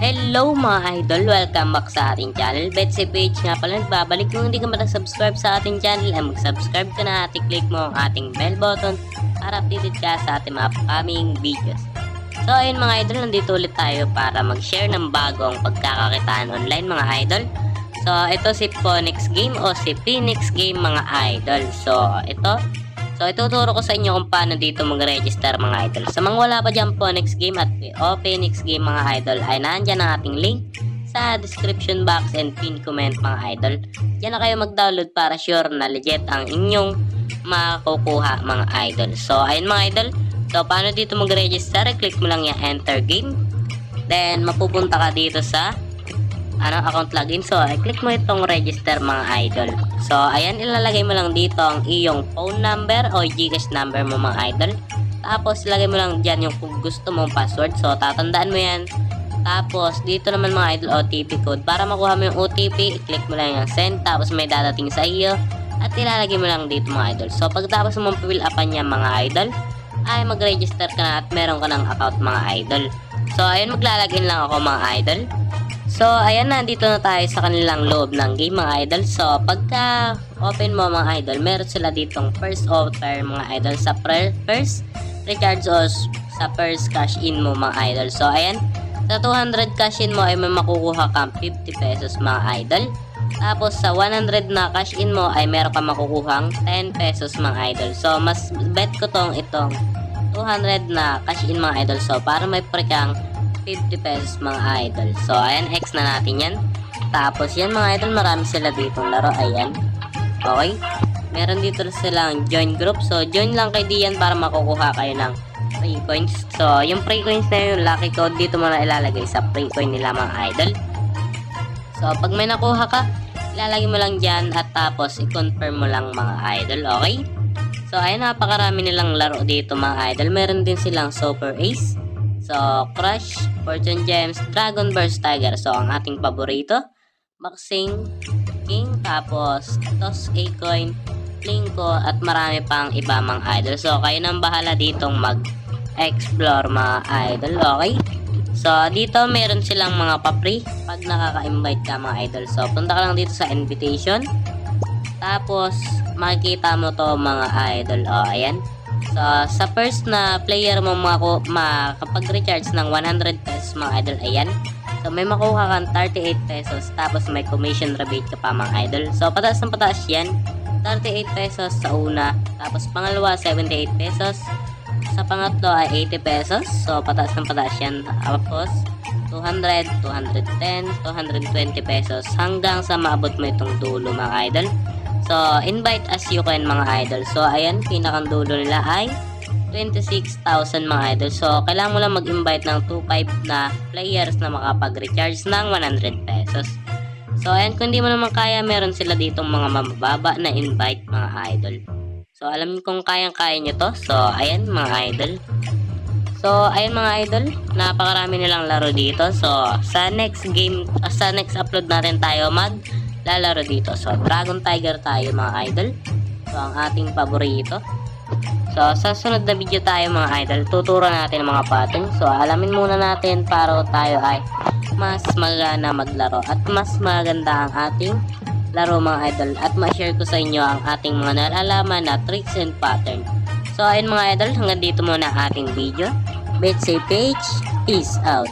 Hello mga idol! Welcome back sa ating channel. Betsy Page nga pala nagbabalik. Kung hindi ka pa nag-subscribe sa ating channel, ay mag-subscribe ka na at i-click mo ang ating bell button para updated ka sa ating mga upcoming videos. So ayun mga idol, nandito ulit tayo para mag-share ng bagong pagkakakitaan online mga idol. So ito si Phoenix Game o si Phoenix Game mga idol. So ituturo ko sa inyo kung paano dito mag-register mga idol. Sa mga wala pa dyan Phoenix Game at Phoenix Game mga idol, ay nandyan ang ating link sa description box and pin comment mga idol. Diyan na kayo mag-download para sure na legit ang inyong makukuha mga idol. So ayun mga idol, so paano dito mag-register? Click mo lang yung enter game. Then mapupunta ka dito sa account login. So i-click mo itong register mga idol. So ayan, ilalagay mo lang dito ang iyong phone number o GCash number mo mga idol. Tapos ilagay mo lang dyan yung kung gusto mong password. So tatandaan mo yan. Tapos dito naman mga idol, OTP code. Para makuha mo yung OTP, i-click mo lang yung send. Tapos may dadating sa iyo at ilalagay mo lang dito mga idol. So pagtapos mo fill upan niya mga idol, ay mag-register ka na at meron ka ng account mga idol. So ayun, maglalagin lang ako mga idol. So ayan, nandito na tayo sa kanilang loob ng game mga idol. So pagka open mo mga idol, meron sila ditong first offer mga idol sa first recharge o sa first cash in mo mga idol. So ayan, sa 200 cash in mo ay may makukuha kang 50 pesos mga idol. Tapos sa 100 na cash in mo ay meron kang makukuhang 10 pesos mga idol. So mas bet ko itong 200 na cash in mga idol. So para may pre kang 50 pesos mga idol. So ayan, X na natin yan. Tapos yan mga idol, marami sila ditong laro. Ayan, okay, meron dito silang join group. So join lang kay Dian para makukuha kayo ng free coins. So yung free coins na yung lucky code, dito mo na ilalagay sa free coin nila mga idol. So pag may nakuha ka, ilalagay mo lang dyan at tapos i-confirm mo lang mga idol. Okay, so ayun, napakarami nilang laro dito mga idol. Meron din silang Super Ace, so Crush, Fortune Gems, Dragon Burst Tiger. So ang ating paborito, Boxing King, tapos Toss A Coin, Linko, at marami pang iba mga idol. So kayo nang bahala ditong mag-explore mga idol. Okay, so dito meron silang mga pa-free pag nakaka-invite ka mga idol. So punta ka lang dito sa invitation, tapos makikita mo to mga idol. Ayan, so sa first na player mo makapag-recharge ng 100 pesos mga idol. Ayan, so may makuha kang 38 pesos. Tapos may commission rebate ka pa mga idol. So pataas ng pataas yan, 38 pesos sa una. Tapos pangalawa 78 pesos. Sa pangatlo ay 80 pesos. So pataas ng pataas yan. Tapos 200, 210, 220 pesos hanggang sa maabot mo itong dulo mga idol. So invite as you can mga idol. So ayan, pinakang dulo nila ay 26,000 mga idol. So kailangan mo lang mag-invite ng 25 na players na makapag-recharge ng 100 pesos. So ayan, kung di mo naman kaya, meron sila ditong mga mababa na invite mga idol. So alam niyo kung kayang-kaya nyo to. So ayan mga idol. So ayan mga idol, napakarami nilang laro dito. So sa next game, sa next upload natin tayo maglalaro dito. So Dragon Tiger tayo mga idol. So ang ating paborito. So sa sunod na video tayo mga idol, tuturo natin mga pattern. So alamin muna natin para tayo ay mas magana maglaro at mas maganda ang ating laro mga idol, at ma-share ko sa inyo ang ating mga nalalaman na tricks and pattern. So ayun mga idol, hanggang dito muna ang ating video. Betsy Page, peace out.